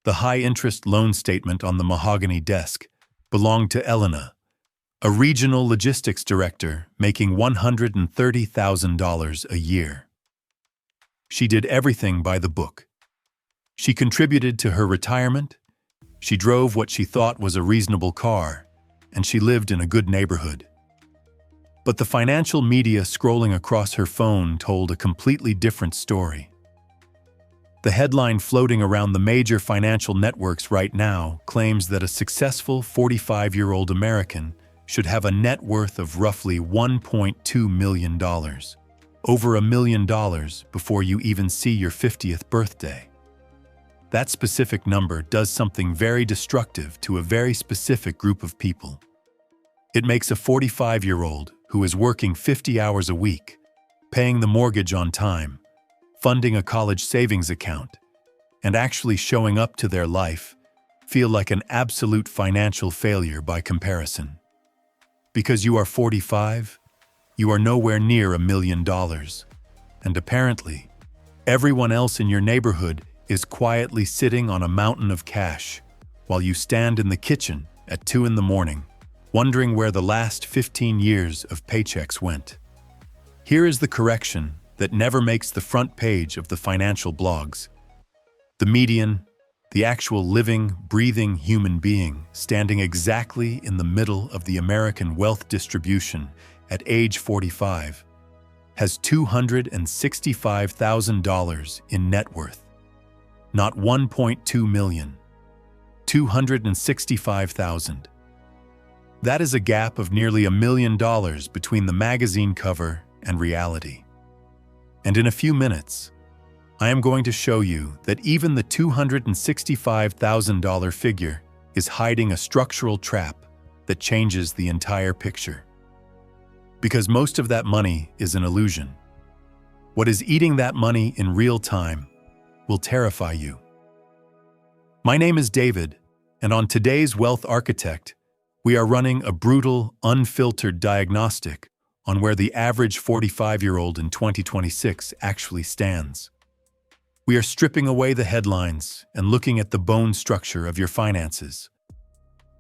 The high-interest loan statement on the mahogany desk belonged to Elena, a regional logistics director making $130,000 a year. She did everything by the book. She contributed to her retirement, she drove what she thought was a reasonable car, and she lived in a good neighborhood. But the financial media scrolling across her phone told a completely different story. The headline floating around the major financial networks right now claims that a successful 45-year-old American should have a net worth of roughly $1.2 million, over $1 million before you even see your 50th birthday. That specific number does something very destructive to a very specific group of people. It makes a 45-year-old who is working 50 hours a week, paying the mortgage on time, funding a college savings account, and actually showing up to their life, feel like an absolute financial failure by comparison. Because you are 45, you are nowhere near $1 million, and apparently, everyone else in your neighborhood is quietly sitting on a mountain of cash, while you stand in the kitchen at 2 a.m, wondering where the last 15 years of paychecks went. Here is the correction that never makes the front page of the financial blogs. The median, the actual living, breathing human being standing exactly in the middle of the American wealth distribution at age 45, has $265,000 in net worth. Not 1.2 million, 265,000. That is a gap of nearly $1 million between the magazine cover and reality. And in a few minutes, I am going to show you that even the $265,000 figure is hiding a structural trap that changes the entire picture. Because most of that money is an illusion. What is eating that money in real time will terrify you. My name is David, and on today's Wealth Architect, we are running a brutal, unfiltered diagnostic on where the average 45-year-old in 2026 actually stands. We are stripping away the headlines and looking at the bone structure of your finances.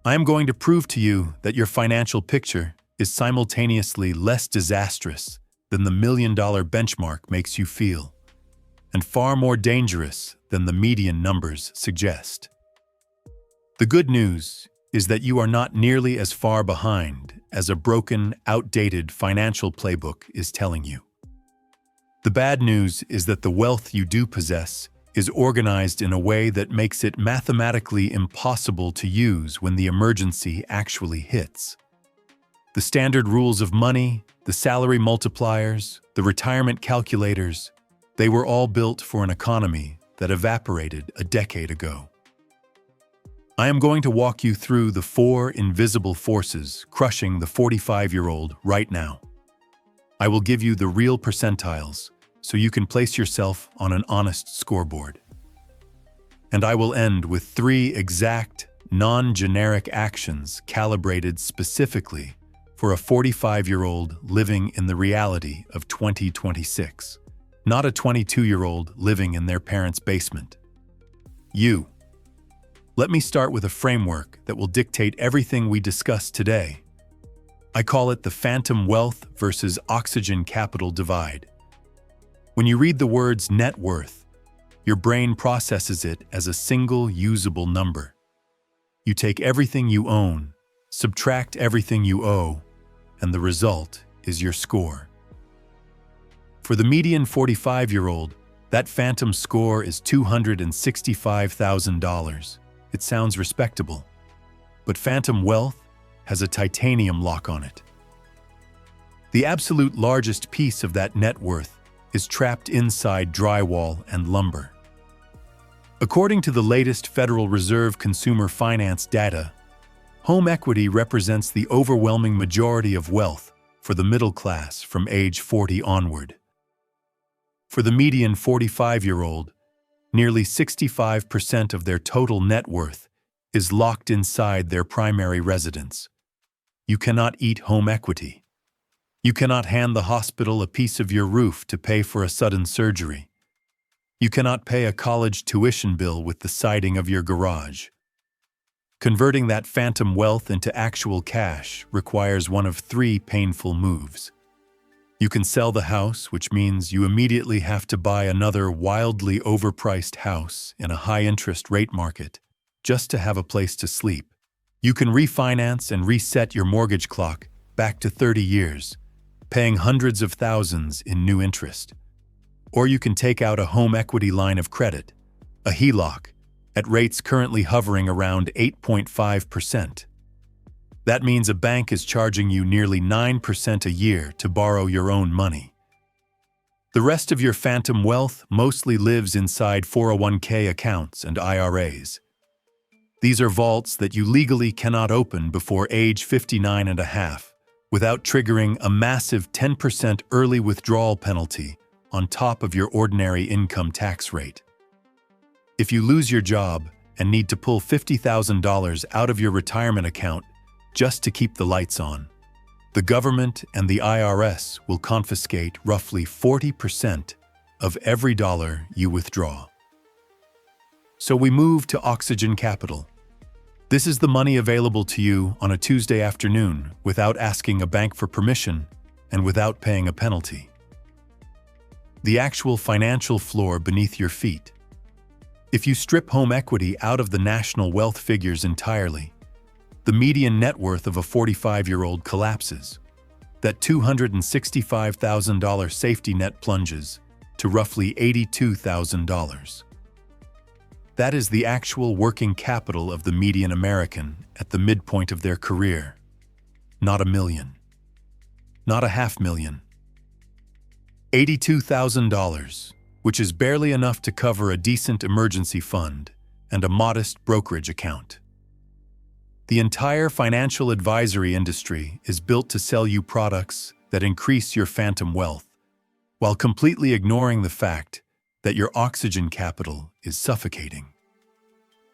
I am going to prove to you that your financial picture is simultaneously less disastrous than the $1 million benchmark makes you feel, and far more dangerous than the median numbers suggest. The good news is that you are not nearly as far behind as a broken, outdated financial playbook is telling you. The bad news is that the wealth you do possess is organized in a way that makes it mathematically impossible to use when the emergency actually hits. The standard rules of money, the salary multipliers, the retirement calculators, they were all built for an economy that evaporated a decade ago. I am going to walk you through the 4 invisible forces crushing the 45-year-old right now. I will give you the real percentiles so you can place yourself on an honest scoreboard. And I will end with 3 exact, non-generic actions calibrated specifically for a 45-year-old living in the reality of 2026. Not a 22-year-old living in their parents' basement. Let me start with a framework that will dictate everything we discuss today. I call it the phantom wealth versus oxygen capital divide. When you read the words net worth, your brain processes it as a single usable number. You take everything you own, subtract everything you owe, and the result is your score. For the median 45-year-old, that phantom score is $265,000. It sounds respectable, but phantom wealth has a titanium lock on it. The absolute largest piece of that net worth is trapped inside drywall and lumber. According to the latest Federal Reserve consumer finance data, home equity represents the overwhelming majority of wealth for the middle class from age 40 onward. For the median 45-year-old, nearly 65% of their total net worth is locked inside their primary residence. You cannot eat home equity. You cannot hand the hospital a piece of your roof to pay for a sudden surgery. You cannot pay a college tuition bill with the siding of your garage. Converting that phantom wealth into actual cash requires one of three painful moves. You can sell the house, which means you immediately have to buy another wildly overpriced house in a high-interest rate market just to have a place to sleep. You can refinance and reset your mortgage clock back to 30 years, paying hundreds of thousands in new interest. Or you can take out a home equity line of credit, a HELOC, at rates currently hovering around 8.5%. That means a bank is charging you nearly 9% a year to borrow your own money. The rest of your phantom wealth mostly lives inside 401k accounts and IRAs. These are vaults that you legally cannot open before age 59 and a half without triggering a massive 10% early withdrawal penalty on top of your ordinary income tax rate. If you lose your job and need to pull $50,000 out of your retirement account just to keep the lights on, the government and the IRS will confiscate roughly 40% of every dollar you withdraw. So we move to Oxygen Capital. This is the money available to you on a Tuesday afternoon without asking a bank for permission and without paying a penalty. The actual financial floor beneath your feet. If you strip home equity out of the national wealth figures entirely, the median net worth of a 45-year-old collapses. That $265,000 safety net plunges to roughly $82,000. That is the actual working capital of the median American at the midpoint of their career. Not $1 million. Not $500,000. $82,000, which is barely enough to cover a decent emergency fund and a modest brokerage account. The entire financial advisory industry is built to sell you products that increase your phantom wealth, while completely ignoring the fact that your oxygen capital is suffocating.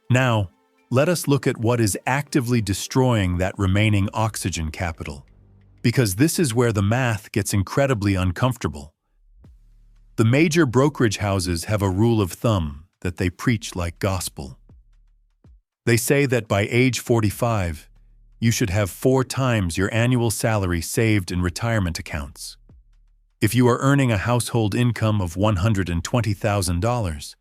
Now, let us look at what is actively destroying that remaining oxygen capital, because this is where the math gets incredibly uncomfortable. The major brokerage houses have a rule of thumb that they preach like gospel. They say that by age 45, you should have 4 times your annual salary saved in retirement accounts. If you are earning a household income of $120,000,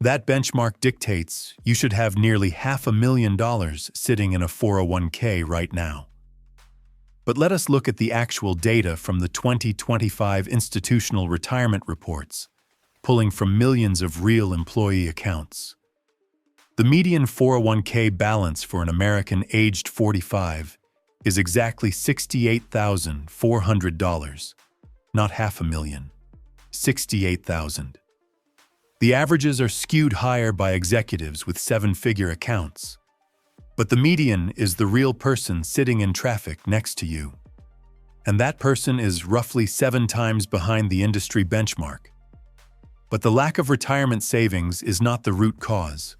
that benchmark dictates you should have nearly $500,000 sitting in a 401k right now. But let us look at the actual data from the 2025 institutional retirement reports, pulling from millions of real employee accounts. The median 401k balance for an American aged 45 is exactly $68,400, not $500,000, $68,000. The averages are skewed higher by executives with 7-figure accounts. But the median is the real person sitting in traffic next to you. And that person is roughly 7 times behind the industry benchmark. But the lack of retirement savings is not the root cause.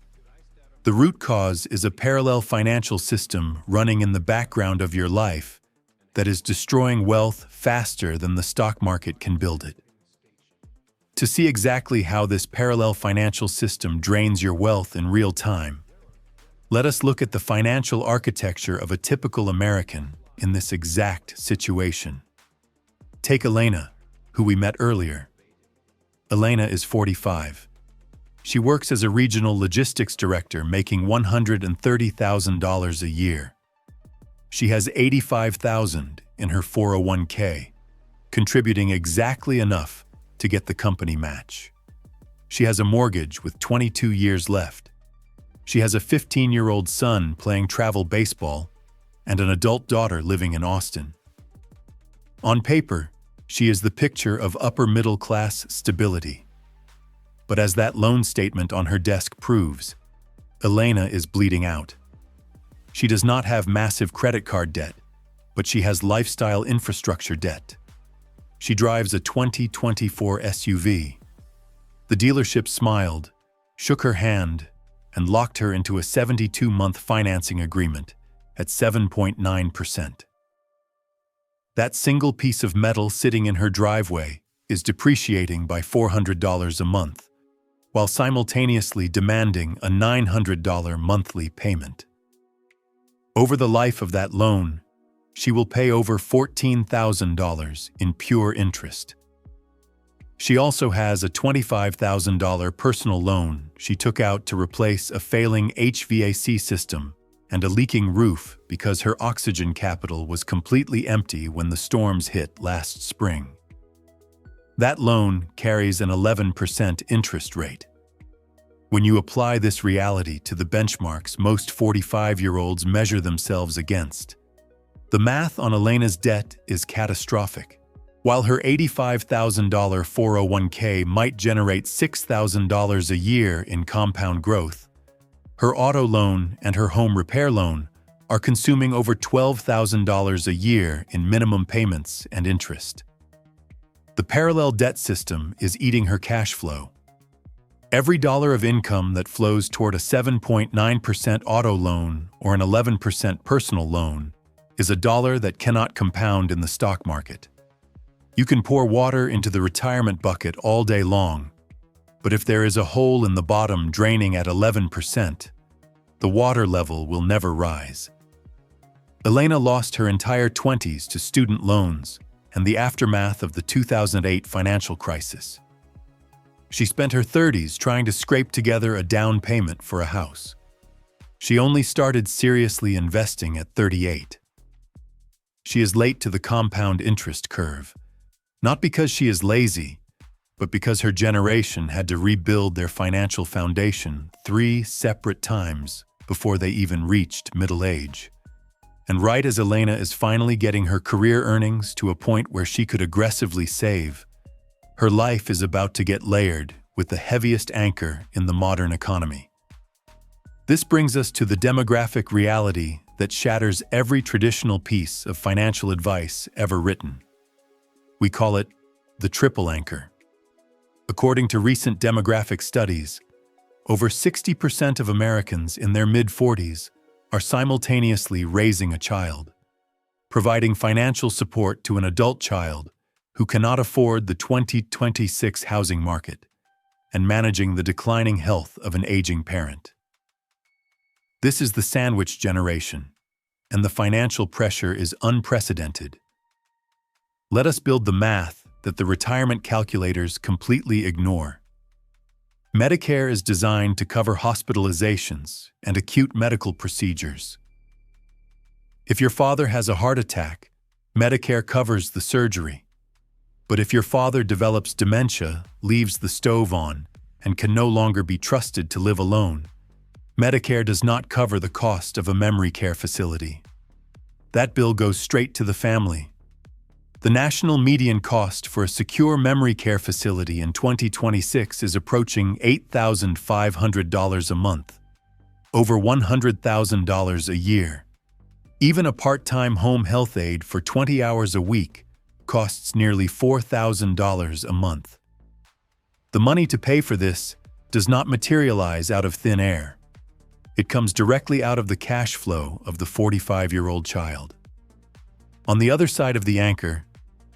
The root cause is a parallel financial system running in the background of your life that is destroying wealth faster than the stock market can build it. To see exactly how this parallel financial system drains your wealth in real time, let us look at the financial architecture of a typical American in this exact situation. Take Elena, who we met earlier. Elena is 45. She works as a regional logistics director making $130,000 a year. She has $85,000 in her 401k, contributing exactly enough to get the company match. She has a mortgage with 22 years left. She has a 15-year-old son playing travel baseball and an adult daughter living in Austin. On paper, she is the picture of upper-middle-class stability. But as that loan statement on her desk proves, Elena is bleeding out. She does not have massive credit card debt, but she has lifestyle infrastructure debt. She drives a 2024 SUV. The dealership smiled, shook her hand, and locked her into a 72-month financing agreement at 7.9%. That single piece of metal sitting in her driveway is depreciating by $400 a month, while simultaneously demanding a $900 monthly payment. Over the life of that loan, she will pay over $14,000 in pure interest. She also has a $25,000 personal loan she took out to replace a failing HVAC system and a leaking roof because her oxygen capital was completely empty when the storms hit last spring. That loan carries an 11% interest rate. When you apply this reality to the benchmarks most 45-year-olds measure themselves against, the math on Elena's debt is catastrophic. While her $85,000 401k might generate $6,000 a year in compound growth, her auto loan and her home repair loan are consuming over $12,000 a year in minimum payments and interest. The parallel debt system is eating her cash flow. Every dollar of income that flows toward a 7.9% auto loan or an 11% personal loan is a dollar that cannot compound in the stock market. You can pour water into the retirement bucket all day long, but if there is a hole in the bottom draining at 11%, the water level will never rise. Elena lost her entire 20s to student loans and the aftermath of the 2008 financial crisis. She spent her 30s trying to scrape together a down payment for a house. She only started seriously investing at 38. She is late to the compound interest curve, not because she is lazy, but because her generation had to rebuild their financial foundation 3 separate times before they even reached middle age. And right as Elena is finally getting her career earnings to a point where she could aggressively save, her life is about to get layered with the heaviest anchor in the modern economy. This brings us to the demographic reality that shatters every traditional piece of financial advice ever written. We call it the triple anchor. According to recent demographic studies, over 60% of Americans in their mid-40s are simultaneously raising a child, providing financial support to an adult child who cannot afford the 2026 housing market, and managing the declining health of an aging parent. This is the sandwich generation, and the financial pressure is unprecedented. Let us build the math that the retirement calculators completely ignore. Medicare is designed to cover hospitalizations and acute medical procedures. If your father has a heart attack, Medicare covers the surgery. But if your father develops dementia, leaves the stove on, and can no longer be trusted to live alone, Medicare does not cover the cost of a memory care facility. That bill goes straight to the family. The national median cost for a secure memory care facility in 2026 is approaching $8,500 a month, over $100,000 a year. Even a part-time home health aide for 20 hours a week costs nearly $4,000 a month. The money to pay for this does not materialize out of thin air. It comes directly out of the cash flow of the 45-year-old child. On the other side of the anchor,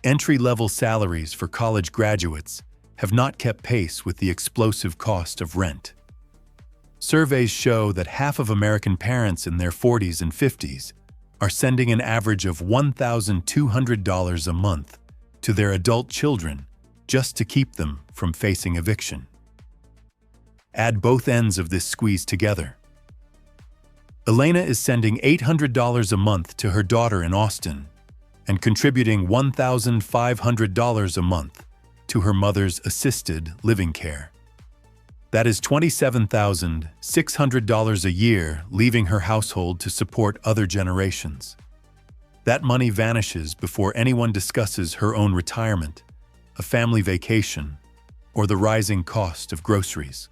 entry-level salaries for college graduates have not kept pace with the explosive cost of rent. Surveys show that half of American parents in their 40s and 50s are sending an average of $1,200 a month to their adult children just to keep them from facing eviction. Add both ends of this squeeze together. Elena is sending $800 a month to her daughter in Austin and contributing $1,500 a month to her mother's assisted living care. That is $27,600 a year leaving her household to support other generations. That money vanishes before anyone discusses her own retirement, a family vacation, or the rising cost of groceries.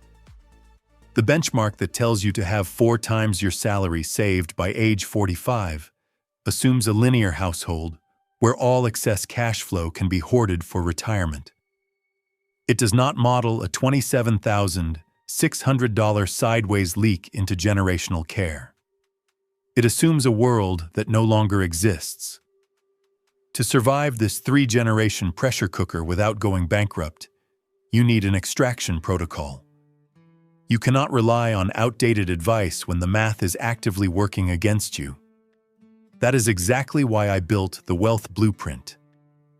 The benchmark that tells you to have 4 times your salary saved by age 45 assumes a linear household where all excess cash flow can be hoarded for retirement. It does not model a $27,600 sideways leak into generational care. It assumes a world that no longer exists. To survive this 3-generation pressure cooker without going bankrupt, you need an extraction protocol, You cannot rely on outdated advice when the math is actively working against you. That is exactly why I built the Wealth Blueprint,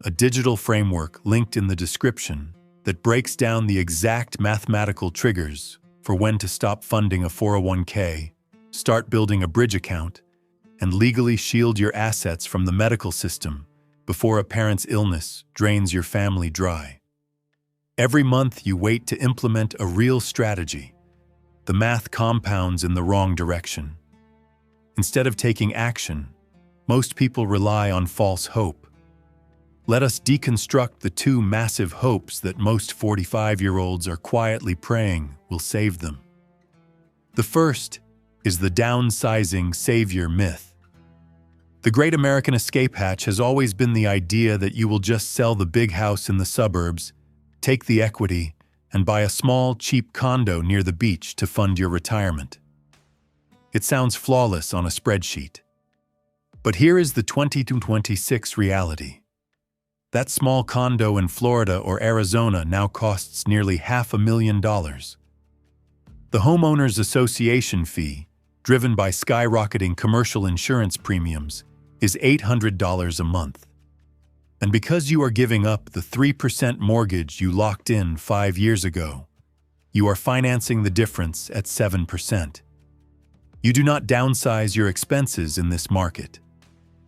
a digital framework linked in the description that breaks down the exact mathematical triggers for when to stop funding a 401k, start building a bridge account, and legally shield your assets from the medical system before a parent's illness drains your family dry. Every month you wait to implement a real strategy. The math compounds in the wrong direction. Instead of taking action, most people rely on false hope. Let us deconstruct the two massive hopes that most 45-year-olds are quietly praying will save them. The first is the downsizing savior myth. The great American escape hatch has always been the idea that you will just sell the big house in the suburbs, take the equity, and buy a small, cheap condo near the beach to fund your retirement. It sounds flawless on a spreadsheet. But here is the 2026 reality. That small condo in Florida or Arizona now costs nearly $500,000. The Homeowners Association fee, driven by skyrocketing commercial insurance premiums, is $800 a month. And because you are giving up the 3% mortgage you locked in 5 years ago, you are financing the difference at 7%. You do not downsize your expenses in this market.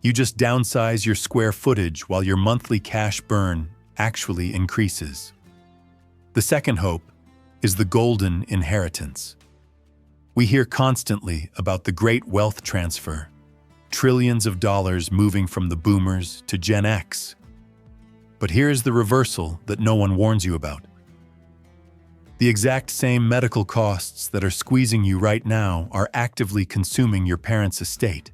You just downsize your square footage while your monthly cash burn actually increases. The second hope is the golden inheritance. We hear constantly about the great wealth transfer, trillions of dollars moving from the boomers to Gen X. But here's the reversal that no one warns you about. The exact same medical costs that are squeezing you right now are actively consuming your parents' estate.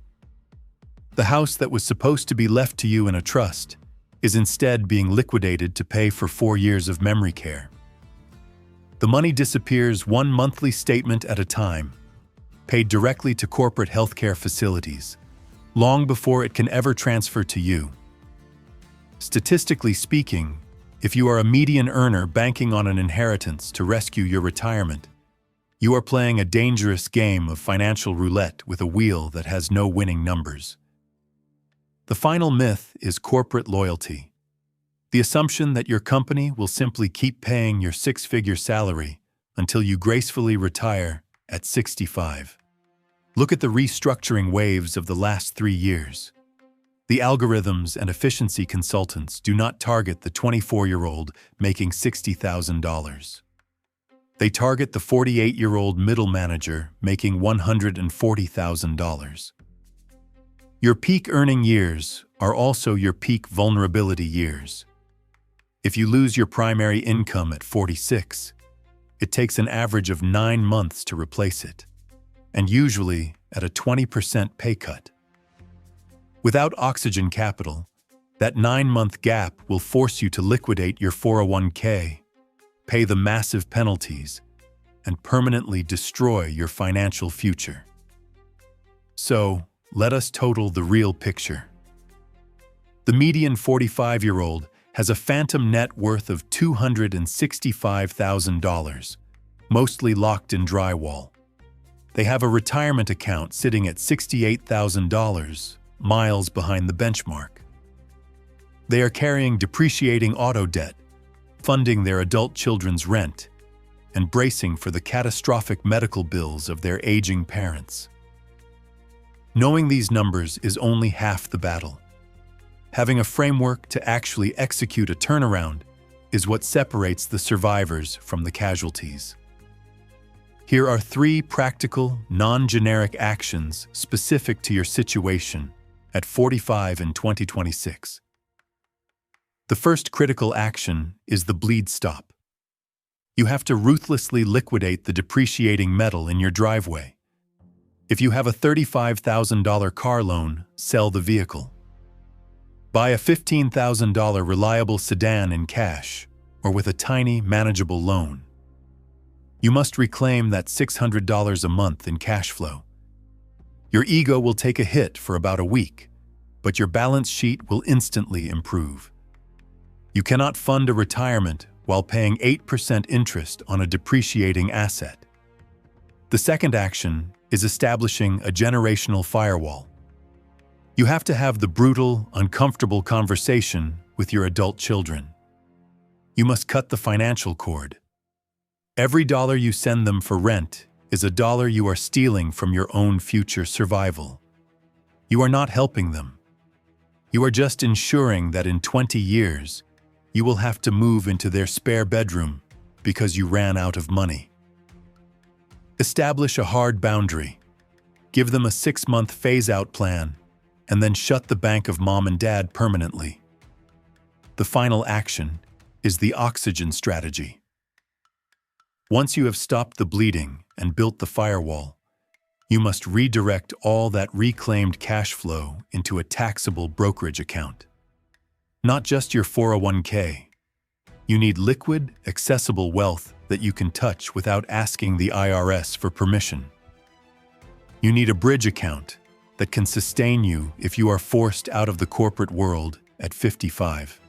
The house that was supposed to be left to you in a trust is instead being liquidated to pay for 4 years of memory care. The money disappears one monthly statement at a time, paid directly to corporate healthcare facilities, long before it can ever transfer to you. Statistically speaking, if you are a median earner banking on an inheritance to rescue your retirement, you are playing a dangerous game of financial roulette with a wheel that has no winning numbers. The final myth is corporate loyalty. The assumption that your company will simply keep paying your six-figure salary until you gracefully retire at 65. Look at the restructuring waves of the last 3 years. The algorithms and efficiency consultants do not target the 24-year-old making $60,000. They target the 48-year-old middle manager making $140,000. Your peak earning years are also your peak vulnerability years. If you lose your primary income at 46, it takes an average of 9 months to replace it, and usually at a 20% pay cut. Without oxygen capital, that 9-month gap will force you to liquidate your 401k, pay the massive penalties, and permanently destroy your financial future. So, let us total the real picture. The median 45-year-old has a phantom net worth of $265,000, mostly locked in drywall. They have a retirement account sitting at $68,000, miles behind the benchmark. They are carrying depreciating auto debt, funding their adult children's rent, and bracing for the catastrophic medical bills of their aging parents. Knowing these numbers is only half the battle. Having a framework to actually execute a turnaround is what separates the survivors from the casualties. Here are 3 practical, non-generic actions specific to your situation at 45 in 2026. The first critical action is the bleed stop. You have to ruthlessly liquidate the depreciating metal in your driveway. If you have a $35,000 car loan, sell the vehicle. Buy a $15,000 reliable sedan in cash or with a tiny, manageable loan. You must reclaim that $600 a month in cash flow. Your ego will take a hit for about a week, but your balance sheet will instantly improve. You cannot fund a retirement while paying 8% interest on a depreciating asset. The second action is establishing a generational firewall. You have to have the brutal, uncomfortable conversation with your adult children. You must cut the financial cord. Every dollar you send them for rent is a dollar you are stealing from your own future survival. You are not helping them. You are just ensuring that in 20 years, you will have to move into their spare bedroom because you ran out of money. Establish a hard boundary. Give them a 6-month phase-out plan, and then shut the bank of mom and dad permanently. The final action is the oxygen strategy. Once you have stopped the bleeding and built the firewall, you must redirect all that reclaimed cash flow into a taxable brokerage account. Not just your 401k. You need liquid, accessible wealth that you can touch without asking the IRS for permission. You need a bridge account that can sustain you if you are forced out of the corporate world at 55.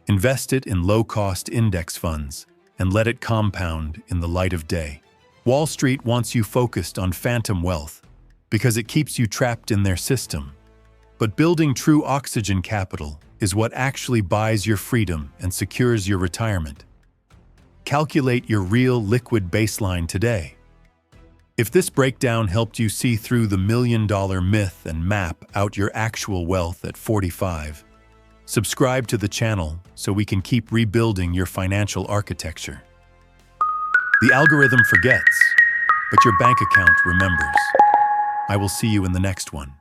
Invest it in low-cost index funds and let it compound in the light of day. Wall Street wants you focused on phantom wealth because it keeps you trapped in their system. But building true oxygen capital is what actually buys your freedom and secures your retirement. Calculate your real liquid baseline today. If this breakdown helped you see through the million-dollar myth and map out your actual wealth at 45, subscribe to the channel so we can keep rebuilding your financial architecture. The algorithm forgets, but your bank account remembers. I will see you in the next one.